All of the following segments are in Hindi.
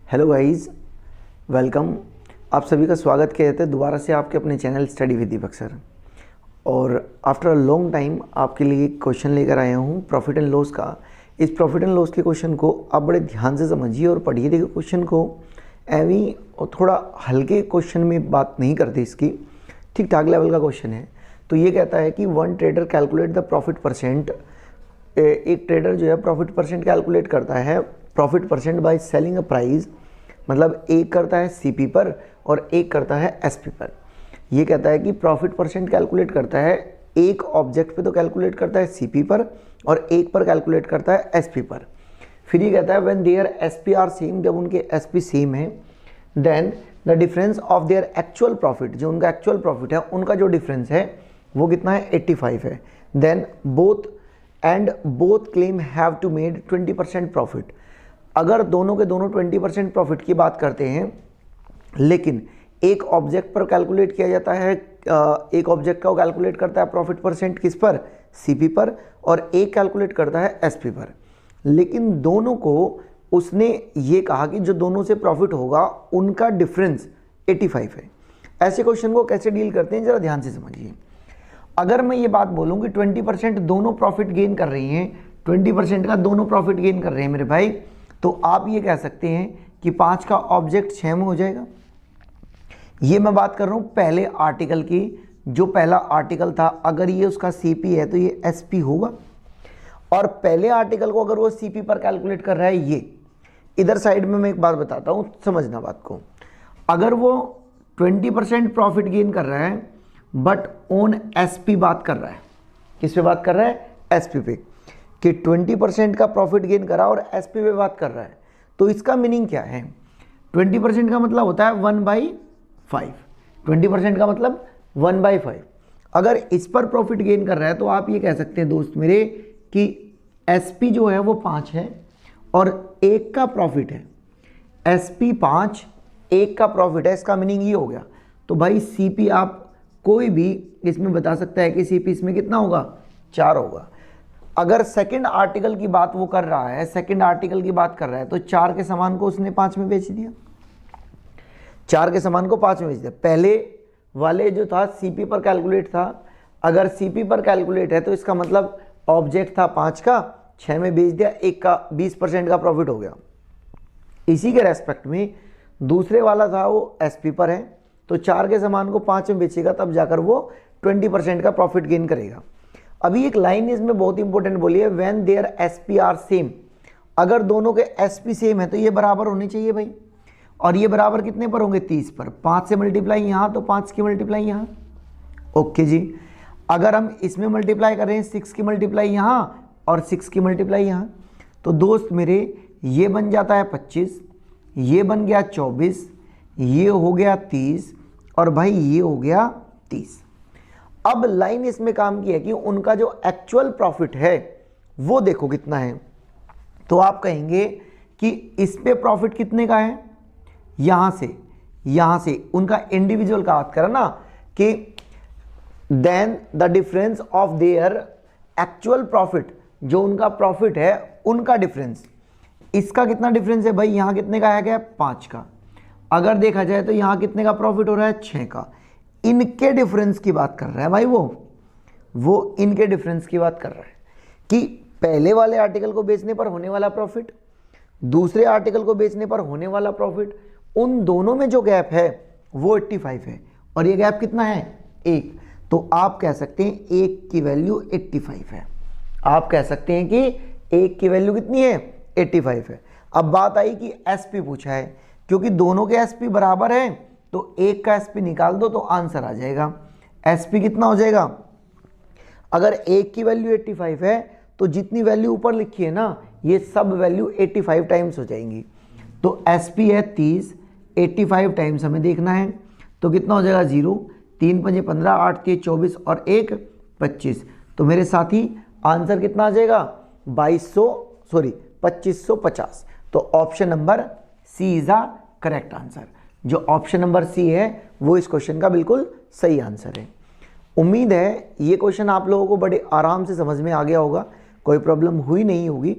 Hello guys, welcome. आप सभी का स्वागत किया जाता है दोबारा से आपके अपने channel study with Deepak sir. और आफ्टर अ लॉन्ग टाइम आपके लिए एक क्वेश्चन लेकर आया हूँ प्रॉफिट एंड लॉस का। इस प्रॉफिट एंड लॉस के क्वेश्चन को आप बड़े ध्यान से समझिए और पढ़िए। देखिए क्वेश्चन को एवं और थोड़ा हल्के क्वेश्चन में बात नहीं करते, इसकी ठीक ठाक लेवल का क्वेश्चन है। तो ये कहता है कि one trader calculate the profit percent. एक ट्रेडर जो है प्रॉफिट परसेंट कैलकुलेट करता है, profit percent by selling a price. मतलब एक करता है सीपी पर और एक करता है एसपी पर। ये कहता है कि प्रॉफिट परसेंट कैलकुलेट करता है, एक ऑब्जेक्ट पे तो कैलकुलेट करता है सीपी पर और एक पर कैलकुलेट करता है एसपी पर। फिर ये कहता है when their SP are same, जब उनके एसपी सेम है, then the difference of their actual profit, जो उनका एक्चुअल प्रॉफिट है उनका जो डिफरेंस है वो कितना है 85 है। Then both claim have to made 20% profit. अगर दोनों के दोनों 20% प्रॉफिट की बात करते हैं, लेकिन एक ऑब्जेक्ट पर कैलकुलेट किया जाता है, एक ऑब्जेक्ट का वो कैलकुलेट करता है प्रॉफिट परसेंट किस पर, सीपी पर, और एक कैलकुलेट करता है एसपी पर। लेकिन दोनों को उसने ये कहा कि जो दोनों से प्रॉफिट होगा उनका डिफरेंस 85 है। ऐसे क्वेश्चन को कैसे डील करते हैं जरा ध्यान से समझिए। अगर मैं ये बात बोलूँ कि 20% दोनों प्रॉफिट गेन कर रही हैं, 20% का दोनों प्रॉफिट गेन कर रहे हैं मेरे भाई, तो आप ये कह सकते हैं कि 5 का ऑब्जेक्ट 6 में हो जाएगा। ये मैं बात कर रहा हूँ पहले आर्टिकल की। जो पहला आर्टिकल था, अगर ये उसका सीपी है तो ये एसपी होगा। और पहले आर्टिकल को अगर वो सीपी पर कैलकुलेट कर रहा है, ये इधर साइड में मैं एक बात बताता हूँ, समझना बात को। अगर वो 20% प्रॉफिट गेन कर रहा है बट ऑन एसपी बात कर रहा है, किस पे बात कर रहा है, एसपी पे, कि 20% का प्रॉफिट गेन करा और एसपी पे बात कर रहा है, तो इसका मीनिंग क्या है? 20% का मतलब होता है 1/5। 20% का मतलब 1/5। अगर इस पर प्रॉफिट गेन कर रहा है तो आप ये कह सकते हैं दोस्त मेरे कि एसपी जो है वो 5 है और एक का प्रॉफिट है, एसपी 5, एक का प्रॉफिट है। इसका मीनिंग ये हो गया। तो भाई सीपी आप कोई भी इसमें बता सकता है कि सीपी इसमें कितना होगा, 4 होगा। अगर सेकंड आर्टिकल की बात वो कर रहा है, सेकंड आर्टिकल की बात कर रहा है, तो 4 के सामान को उसने 5 में बेच दिया, 4 के सामान को 5 में बेच दिया। पहले वाले जो था सीपी पर कैलकुलेट था, अगर सीपी पर कैलकुलेट है तो इसका मतलब ऑब्जेक्ट था 5 का, 6 में बेच दिया, एक का 20% का प्रॉफिट हो गया। इसी के रेस्पेक्ट में दूसरे वाला था वो एसपी पर है, तो 4 के सामान को 5 में बेचेगा, तब जाकर वो 20% का प्रॉफिट गेन करेगा। अभी एक लाइन इसमें बहुत इंपॉर्टेंट बोली है, when their SP are same. अगर दोनों के एसपी सेम है तो ये बराबर होने चाहिए भाई। और ये बराबर कितने पर होंगे, 30 पर। 5 से मल्टीप्लाई यहाँ तो 5 की मल्टीप्लाई यहाँ। ओके जी। अगर हम इसमें मल्टीप्लाई करें 6 की मल्टीप्लाई यहाँ और 6 की मल्टीप्लाई यहाँ, तो दोस्त मेरे ये बन जाता है 25, ये बन गया 24, ये हो गया 30 और भाई ये हो गया 30। अब लाइन इसमें काम की है कि उनका जो एक्चुअल प्रॉफिट है वो देखो कितना है। तो आप कहेंगे कि इस पे प्रॉफिट कितने का है, यहां से उनका इंडिविजुअल का बात करा ना, कि then the difference of their actual profit, जो उनका प्रॉफिट है उनका डिफरेंस। इसका कितना डिफरेंस है भाई, यहां कितने का आ गया, 5 का। अगर देखा जाए तो यहां कितने का प्रॉफिट हो रहा है, 6 का। इनके डिफरेंस की बात कर रहा है भाई, वो इनके डिफरेंस की बात कर रहा है कि पहले वाले आर्टिकल को बेचने पर होने वाला प्रॉफिट, दूसरे आर्टिकल को बेचने पर होने वाला प्रॉफिट, उन दोनों में जो गैप है वो 85 है। और ये गैप कितना है, 1। तो आप कह सकते हैं 1 की वैल्यू 85 है। आप कह सकते हैं कि 1 की वैल्यू कितनी है, 85 है। अब बात आई कि एसपी पूछा है, क्योंकि दोनों के एसपी बराबर हैं तो एक का एसपी निकाल दो तो आंसर आ जाएगा। एसपी कितना हो जाएगा, अगर एक की वैल्यू 85 है तो जितनी वैल्यू ऊपर लिखी है ना, ये सब वैल्यू 85 टाइम्स हो जाएंगी। तो एसपी है 30, 85 टाइम्स हमें देखना है, तो कितना हो जाएगा 0, 3 5 15, 8 3 24 और 1 25। तो मेरे साथी आंसर कितना आ जाएगा, 2550। तो option number C is the correct answer. जो ऑप्शन नंबर सी है वो इस क्वेश्चन का बिल्कुल सही आंसर है। उम्मीद है ये क्वेश्चन आप लोगों को बड़े आराम से समझ में आ गया होगा, कोई प्रॉब्लम हुई नहीं होगी।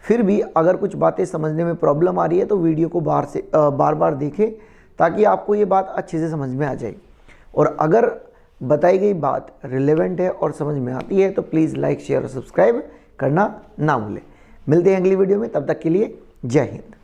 फिर भी अगर कुछ बातें समझने में प्रॉब्लम आ रही है तो वीडियो को बार बार देखें ताकि आपको ये बात अच्छे से समझ में आ जाए। और अगर बताई गई बात रिलेवेंट है और समझ में आती है तो प्लीज़ लाइक शेयर और सब्सक्राइब करना ना भूलें। मिलते हैं अगली वीडियो में, तब तक के लिए जय हिंद।